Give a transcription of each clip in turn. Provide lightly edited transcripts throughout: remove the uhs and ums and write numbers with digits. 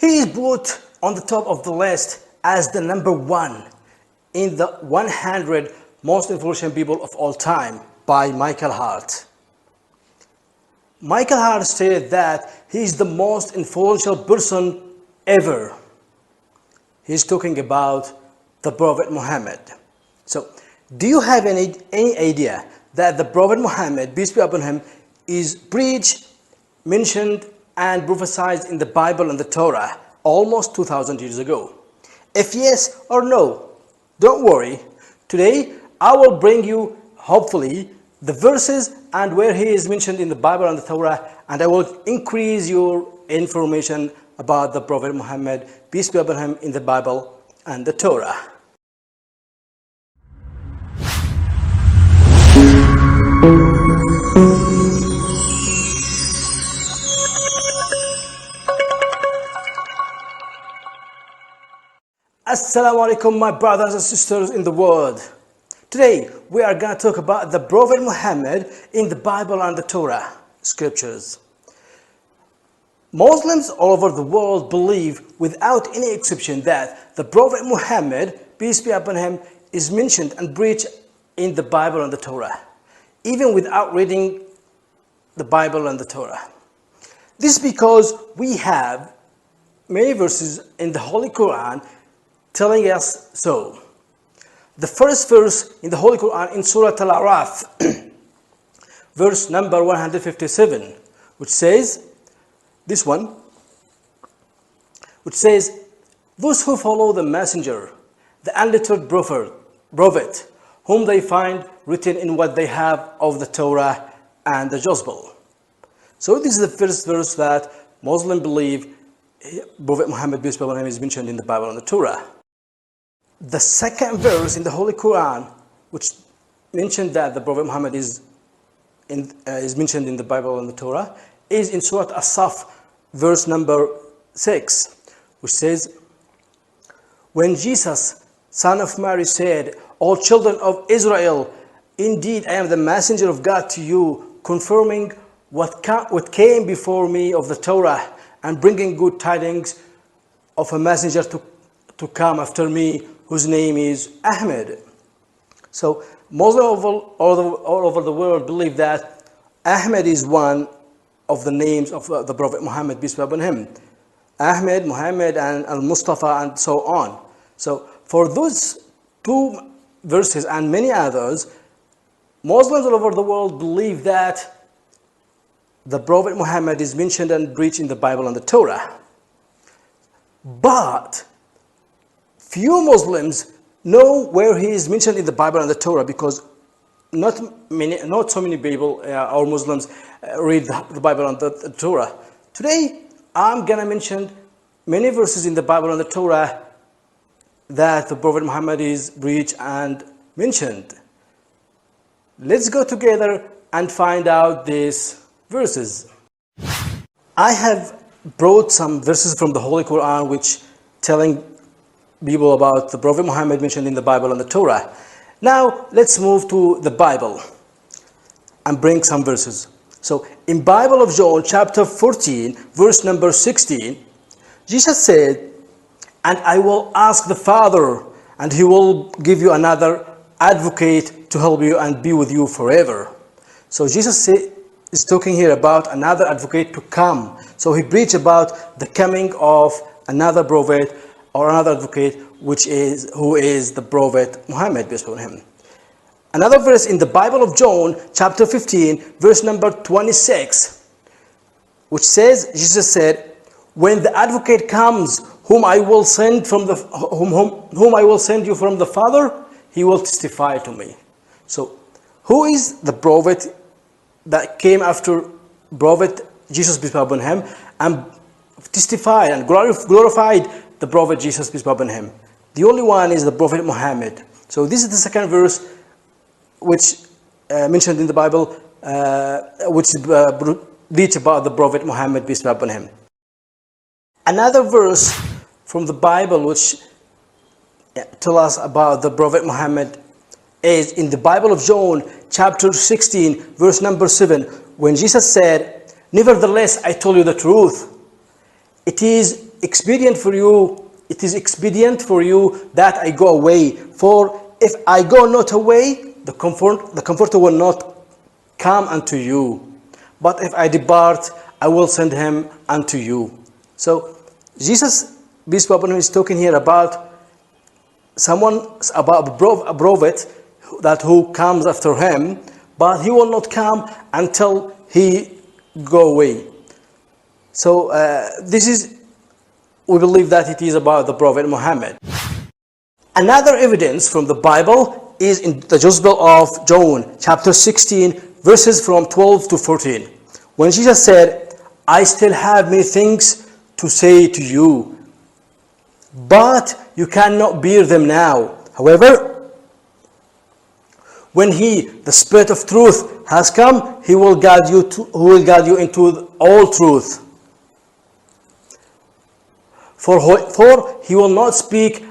He is put on the top of the list as the number one in the 100 most influential people of all time by Michael Hart. Michael Hart stated that he is the most influential person ever. He's talking about the Prophet Muhammad. So, do you have any idea that the Prophet Muhammad, peace be upon him, is preached, mentioned, and prophesied in the Bible and the Torah almost 2,000 years ago? If yes or no, don't worry. Today, I will bring you, hopefully, the verses and where he is mentioned in the Bible and the Torah, and I will increase your information about the Prophet Muhammad, peace be upon him, in the Bible and the Torah. Assalamu alaikum, my brothers and sisters in the world. Today we are going to talk about the Prophet Muhammad in the Bible and the Torah scriptures. Muslims all over the world believe without any exception that the Prophet Muhammad, peace be upon him, is mentioned and preached in the Bible and the Torah, even without reading the Bible and the Torah. This is because we have many verses in the Holy Quran telling us so. The first verse in the Holy Quran in Surah Al-A'raf, verse number 157, which says, this one, which says, those who follow the messenger, the unlettered prophet, whom they find written in what they have of the Torah and the Gospel. So this is the first verse that Muslims believe Prophet Muhammad, peace be upon him, is mentioned in the Bible and the Torah. The second verse in the Holy Quran, which mentioned that the Prophet Muhammad is mentioned in the Bible and the Torah, is in Surah As-Saf, verse number 6, which says, when Jesus, son of Mary, said, O children of Israel, indeed I am the messenger of God to you, confirming what came before me of the Torah, and bringing good tidings of a messenger to come after me, whose name is Ahmed. So Muslims all over the world believe that Ahmed is one of the names of the Prophet Muhammad, peace be upon him. Ahmed, Muhammad, and Al-Mustafa, and so on. So for those two verses and many others, Muslims all over the world believe that the Prophet Muhammad is mentioned and preached in the Bible and the Torah. But few Muslims know where he is mentioned in the Bible and the Torah, because not so many people or Muslims read the Bible and the Torah. Today, I'm gonna mention many verses in the Bible and the Torah that the Prophet Muhammad is preached and mentioned. Let's go together and find out these verses. I have brought some verses from the Holy Quran which telling people about the Prophet Muhammad mentioned in the Bible and the Torah. Now let's move to the Bible and bring some verses. So in Bible of John chapter 14 verse number 16, Jesus said, and I will ask the Father, and he will give you another advocate to help you and be with you forever. So Jesus is talking here about another advocate to come. So he preached about the coming of another prophet or another advocate, who is the Prophet Muhammad, peace be upon him. Another verse in the Bible of John, chapter 15, verse number 26, which says, Jesus said, when the advocate comes, whom I will send whom I will send you from the Father, he will testify to me. So, who is the prophet that came after Prophet Jesus, peace be upon him, and testified and glorified the Prophet Jesus, peace be upon him? The only one is the Prophet Muhammad. So this is the second verse which mentioned in the Bible, which preach about the Prophet Muhammad, peace be upon him. Another verse from the Bible which tell us about the Prophet Muhammad is in the Bible of John chapter 16 verse number 7, when Jesus said, nevertheless I told you the truth. It is expedient for you, it is expedient for you that I go away. For if I go not away, the Comforter will not come unto you. But if I depart, I will send him unto you. So Jesus, peace be upon him, is talking here about someone, about a prophet that who comes after him, but he will not come until he go away. So we believe that it is about the Prophet Muhammad. Another evidence from the Bible is in the Gospel of John, chapter 16, verses from 12 to 14. When Jesus said, I still have many things to say to you, but you cannot bear them now. However, when He, the Spirit of truth, has come, He will guide you into all truth. For He will not speak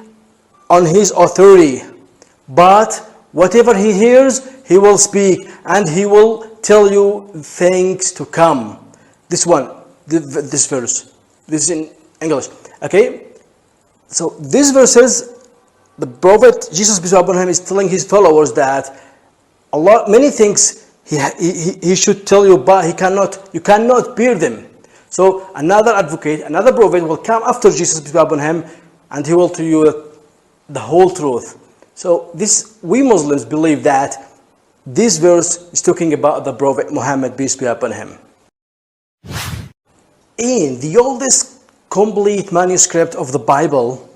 on His authority, but whatever He hears, He will speak, and He will tell you things to come. This verse. This is in English. Okay? So these verses, the Prophet Jesus peace be upon him is telling his followers that many things he should tell you, but you cannot bear them. So another advocate, another prophet will come after Jesus peace be upon him, and he will tell you the whole truth. So we Muslims believe that this verse is talking about the Prophet Muhammad, peace be upon him. In the oldest complete manuscript of the Bible,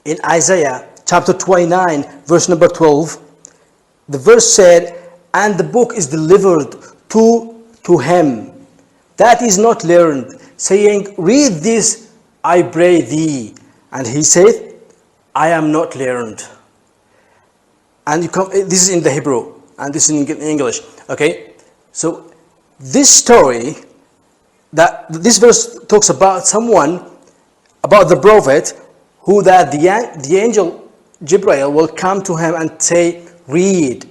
in Isaiah chapter 29, verse number 12, the verse said, and the book is delivered to him that is not learned, saying, read this, I pray thee. And he said, I am not learned. And this is in the Hebrew, and this is in English. Okay, so this story, this verse talks about someone, about the prophet, who that the angel Gabriel will come to him and say, read.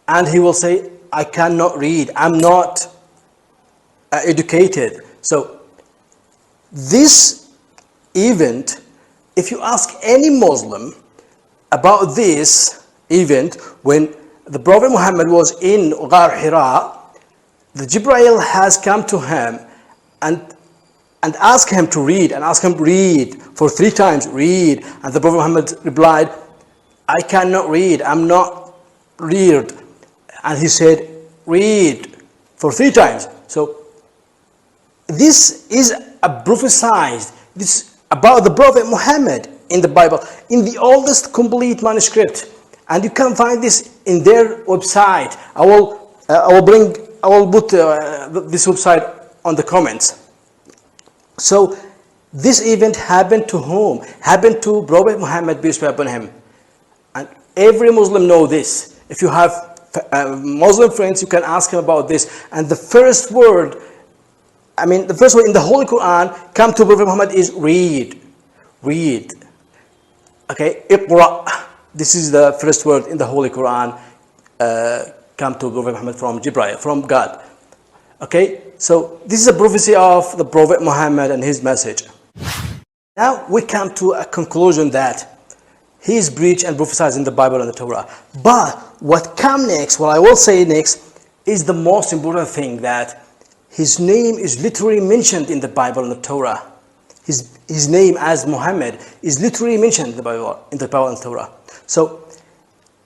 And he will say, I cannot read, I'm not educated. So this event, if you ask any Muslim about this event, when the Prophet Muhammad was in Ghar Hira, the Gabriel has come to him and asked him to read, and asked him to read for 3 times, read. And the Prophet Muhammad replied, I cannot read, I'm not read. And he said, read for 3 times. So this is a prophesied, this about the Prophet Muhammad in the Bible, in the oldest complete manuscript, and you can find this in their website. I will put this website on the comments. So this event happened to whom? Happened to Prophet Muhammad, peace be upon him. And every Muslim know this. If you have Muslim friends, you can ask him about this. And the first word in the Holy Quran come to Prophet Muhammad is read. Read. Okay, Iqra. This is the first word in the Holy Quran come to Prophet Muhammad from Jibreel, from God. Okay, so this is a prophecy of the Prophet Muhammad and his message. Now we come to a conclusion that he is preached and prophesied in the Bible and the Torah. But what I will say next is the most important thing, that his name is literally mentioned in the Bible and the Torah. His name as Muhammad is literally mentioned in the Bible and the Torah. So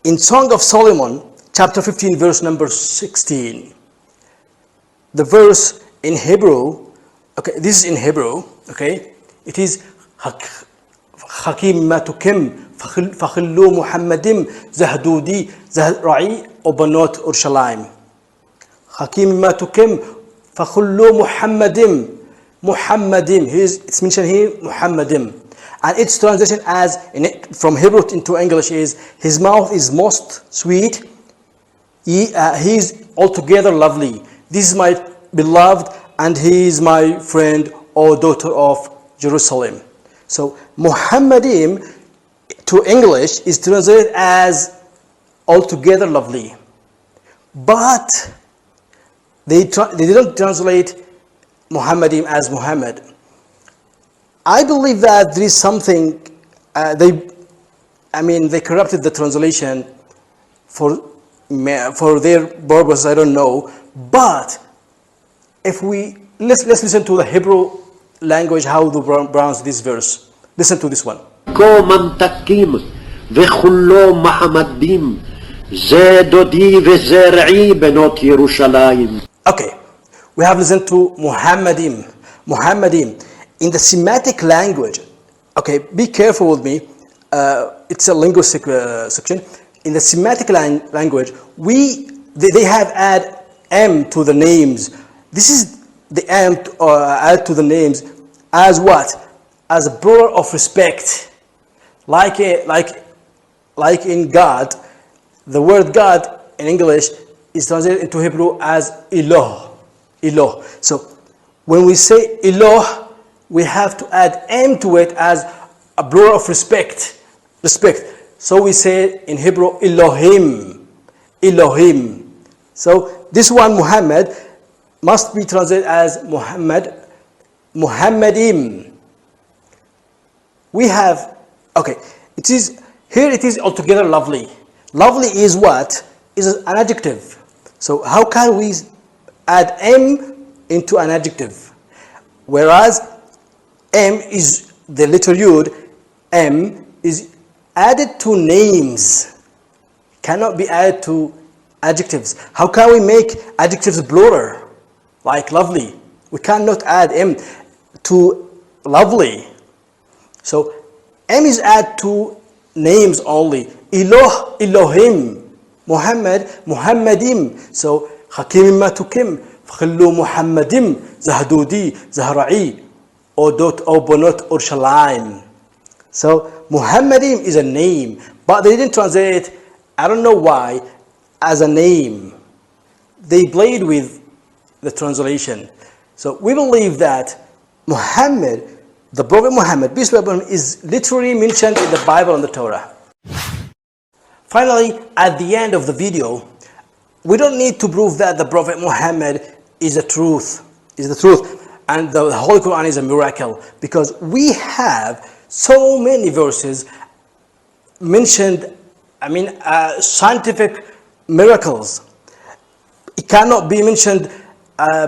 in Song of Solomon, chapter 15, verse number 16, the verse in Hebrew, okay, this is in Hebrew, okay, it is Hakim matukim fakhillu Muhammadim zahdudi zahra'i obanot Urshalayim. Hakim matukim fakhillu Muhammadim. It's mentioned here Muhammadim, and its translation from Hebrew into English is, his mouth is most sweet, he is altogether lovely. This is my beloved, and he is my friend, O daughter of Jerusalem. So Muhammadim to English is translated as altogether lovely, but they didn't translate Muhammadim as Muhammad. I believe that there is something, they corrupted the translation for their purpose, I don't know. But if let's listen to the Hebrew language, how to pronounce this verse. Listen to this one. כה ממתקים וכולו מחמדים, זה דודי וזה רעי בנות ירושלים. Okay, we have listened to Muhammadim. Muhammadim. In the Semitic language, okay, be careful with me. It's a linguistic section. In the Semitic language, they have add M to the names. This is the M add to the names as what? As a plural of respect. Like in God, the word God in English is translated into Hebrew as Eloh. Eloh. So when we say Eloh, we have to add M to it as a plural of respect. Respect. So we say in Hebrew Elohim. Elohim. So this one Muhammad must be translated as Muhammad. Muhammadim. We have, okay, it is altogether lovely. Lovely is what? Is an adjective. So how can we add M into an adjective? Whereas M is the letter Yud, M is added to names, cannot be added to adjectives. How can we make adjectives plural? Like lovely. We cannot add M to lovely. So M is added to names only. Eloh, Elohim. Muhammad, Muhammadim. So Hakim Matukim, Khillu Muhammadim, Zahdudi, Zahra'i, Odot, Obonot, Urshalayim. So Muhammadim is a name, but they didn't translate it, I don't know why, as a name. They played with the translation. So we believe that Muhammad, the Prophet Muhammad, peace be upon him, is literally mentioned in the Bible and the Torah. Finally, at the end of the video, we don't need to prove that the Prophet Muhammad is the truth, and the Holy Quran is a miracle, because we have so many verses mentioned, scientific miracles. It cannot be mentioned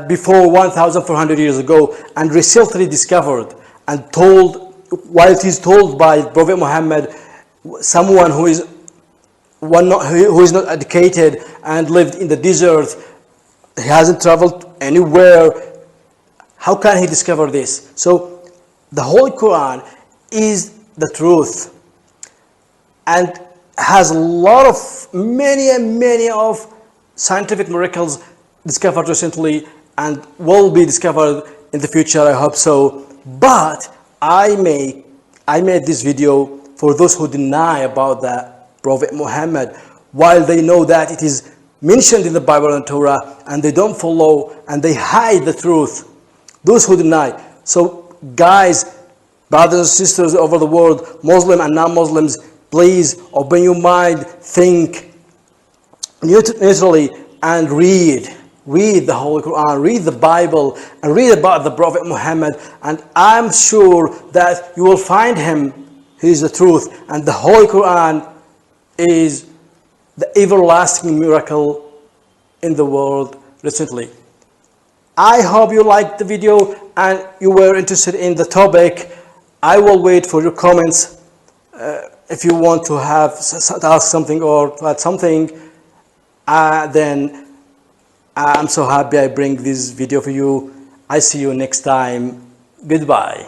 before 1,400 years ago and recently discovered and told, while it is told by Prophet Muhammad, someone who is not educated and lived in the desert, he hasn't traveled anywhere. How can he discover this? So the Holy Quran is the truth and has a lot of many of scientific miracles discovered recently and will be discovered in the future, I hope so. But I made this video for those who deny about the Prophet Muhammad, while they know that it is mentioned in the Bible and Torah, and they don't follow and they hide the truth. Those who deny. So guys, brothers and sisters over the world, Muslim and non-Muslims, please open your mind, think neutrally, and read the Holy Quran, read the Bible, and read about the Prophet Muhammad, and I'm sure that you will find him. He is the truth, and the Holy Quran is the everlasting miracle in the world recently. I hope you liked the video and you were interested in the topic. I will wait for your comments. If you want to ask something or to add something, then I'm so happy I bring this video for you. I see you next time. Goodbye.